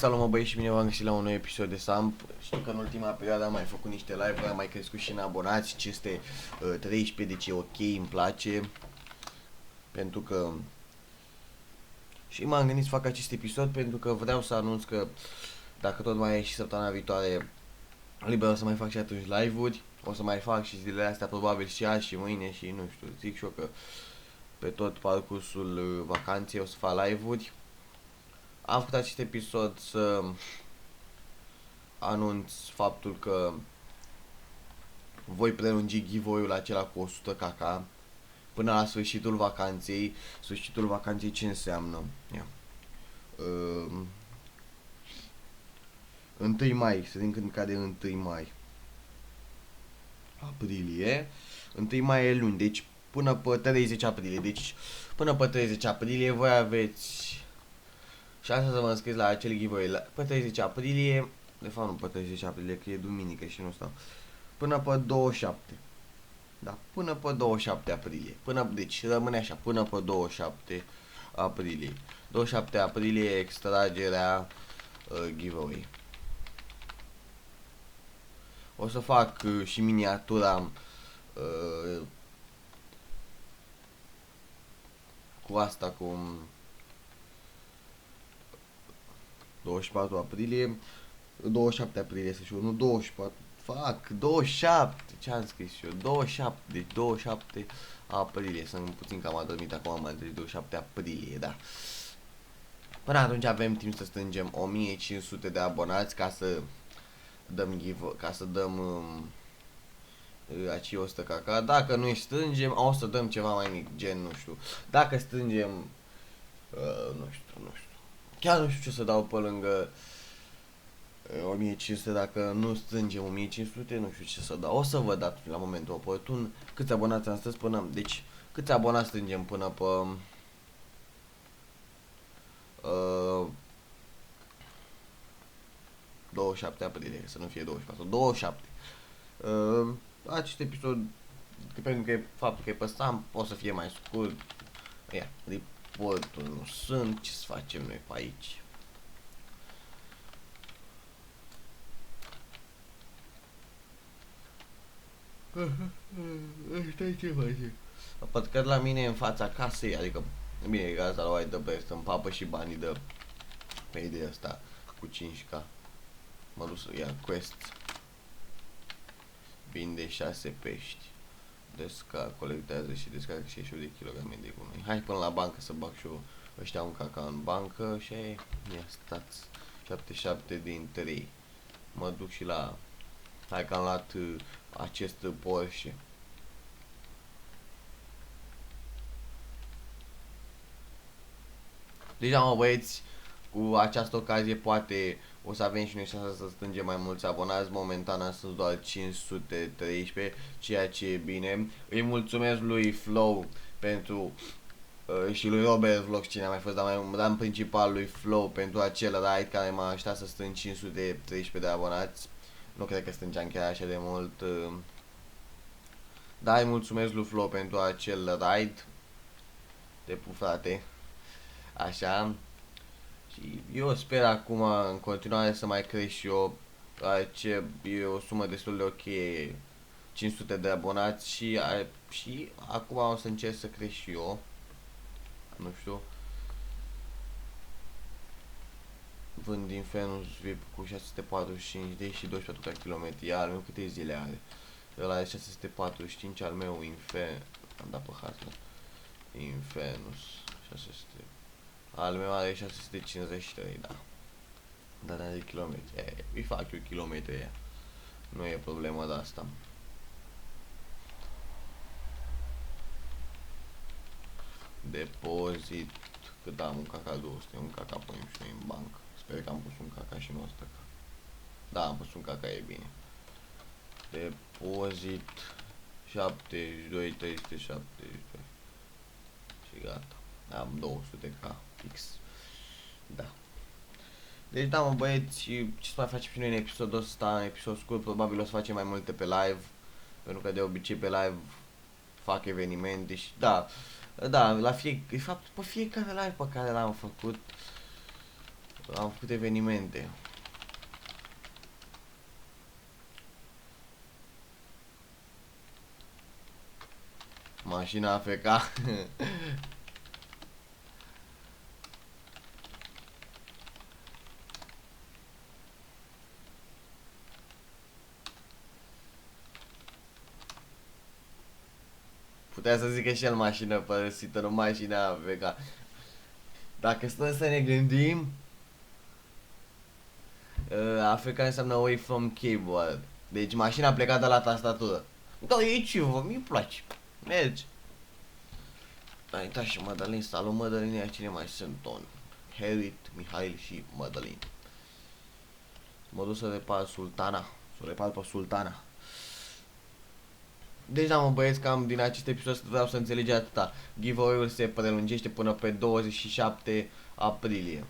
salut mă băieți și bine v-am găsit la un nou episod de Samp. Știu că în ultima perioadă am mai făcut niște live-uri, am mai crescut și în abonați, 513, deci e ok, îmi place. Pentru că... Și m-am gândit să fac acest episod pentru că vreau să anunț că dacă tot mai e și săptămâna viitoare liber o să mai fac și atunci live-uri. O să mai fac și zilele astea probabil și azi și mâine și nu știu, zic și eu că pe tot parcursul vacanței o să fac live-uri. Am făcut acest episod să anunț faptul că voi prelungi giveaway-ul acela cu 100 kk până la sfârșitul vacanței. Sfârșitul vacanței ce înseamnă? Ia. 1 mai, să vedem când cade 1 mai. Aprilie. 1 mai e luni, deci până pe 30 aprilie. Deci până pe 30 aprilie voi aveți șansa să vă înscrieți la acel giveaway pe 30 aprilie. De fapt nu pe 30 aprilie, că e duminică și nu stau. Până pe 27. Da, până pe 27 aprilie. Deci rămâne așa, până pe 27 aprilie. 27 aprilie extragerea giveaway. O să fac și miniatura cu asta, cu 24 aprilie. 27 aprilie să știu, nu 24. Fac 27, ce am scris eu? 27, deci 27 aprilie. Sunt puțin cam adormit acum, am întâlnit 27 aprilie, da. Până atunci avem timp să strângem 1500 de abonați ca să dăm acei 100 kk. Dacă nu strângem, o să dăm ceva mai mic, gen, nu știu. Dacă strângem, nu știu. Chiar nu știu ce să dau pe lângă 1500, dacă nu strângem 1500, nu știu ce să dau. O să vă dat la momentul oportun câți abonați am strâns până... Deci, câți abonați strângem până pe... 27 aprilie, să nu fie 24, 27. Acest episod, pentru că faptul că e pe Samp, o să fie mai scurt. Ia, reportul nu sunt, ce să facem noi pe aici? Stai, ce face? Pătcat la mine în fața casei, adică bine, gazda la White Best în papă și banii de pe ideea asta cu 5k. Mă duc să ia quest. Vinde 6 pești. Colectează și descarcă 68 de kilograme de gunoi. Hai până la bancă să bag și eu ăștia un caca în bancă și ia stați 77 din 3. Mă duc și la... Hai că am luat acest Porsche. Deja mă băieți, cu această ocazie poate o să avem și noi șansa să strângem mai mulți abonați. Momentan sunt doar 513, ceea ce e bine. Îi mulțumesc lui Flow pentru și lui Robert Vlog, cine a mai fost, dar în principal lui Flow pentru acel raid care m-a ajutat să strâng 513 de abonați. Nu cred că strângeam chiar așa de mult. Dar îi mulțumesc lui Flow pentru acel raid. Te pup, frate. Așa. Și eu sper acum în continuare să mai cresc și eu, ce e o sumă destul de ok, 500 de abonați și acum o să încerc să cresc și eu. Nu știu. Vând Infernus VIP cu 645 de și 24 km. Al meu câte zile are? Ăla are 645, al meu am dat pe hartă. Infernus 600. Al meu are 653, da. Dar are kilometri. Îi fac eu kilometri aia. Nu e problema de asta. Depozit. Cât am un caca 200, un caca punem și noi în bancă. Sper că am pus un caca și nu ăsta. Da, am pus un caca, e bine. Depozit 72, 372. Și gata. Am 200k fix. Da. Deci da, mă băieți, ce să mai facem și noi în episodul ăsta, în episod scurt, probabil o să facem mai multe pe live. Pentru că de obicei pe live fac evenimente și da, de fapt pe fiecare live pe care l-am făcut Am făcut evenimente. Mașina AFK. Putea să zică și el mașină părăsită, nu mașina AFK. Dacă stăm să ne gândim, AFK înseamnă away from keyboard. Deci mașina a plecat de la tastatură. Da, e ceva, mi-i place. Merge. Anita și Mădălin, salut Mădălin, iar cine mai sunt on? Herit, Mihail și Mădălin. Mă duc să repar Sultana. Să repar pe Sultana. Deci da, mă băieți, cam din acest episod vreau să înțelege atâta. Giveaway-ul se prelungește până pe 27 aprilie.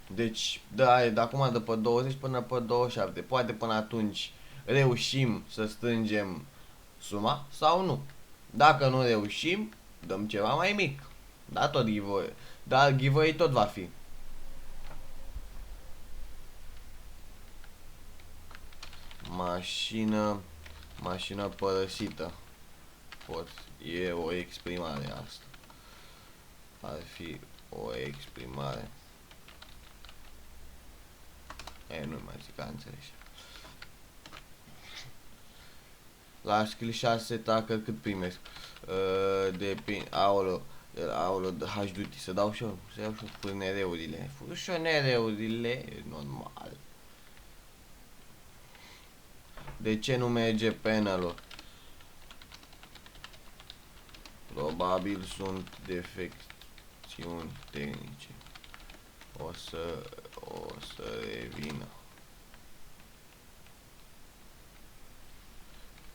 Deci, da, de acum de pe 20 până pe 27. Poate până atunci reușim să strângem suma sau nu. Dacă nu reușim, dăm ceva mai mic. Da, tot giveaway. Dar giveaway tot va fi. Mașină părăsită. E o exprimare asta. Ar fi o exprimare. Nu mai zic, că înțelegi. La skill 6 tacă cât primesc? Depinde. Aolo, H-Duty, să dau și eu, să iau și eu furnereurile. Furnereurile, normal. De ce nu merge panelul? Probabil sunt defecțiuni tehnice. O să revină.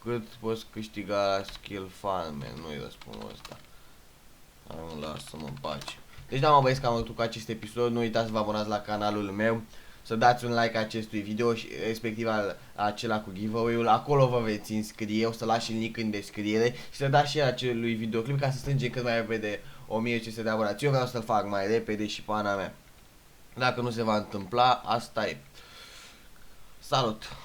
Cât poți câștiga la skill farmer? Nu-i răspund ăsta. Nu, lasă-mă în pace. Deci da, mă băieți, că am văzut cu acest episod. Nu uitați să vă abonați la canalul meu, să dați un like acestui video și respectiv acela cu giveaway-ul. Acolo vă veți înscrie, o să las și link în descriere și să dați și acelui videoclip ca să strângem cât mai repede 1500 de abonați. Eu vreau să-l fac mai repede și pana mea. Dacă nu se va întâmpla, asta e. Salut!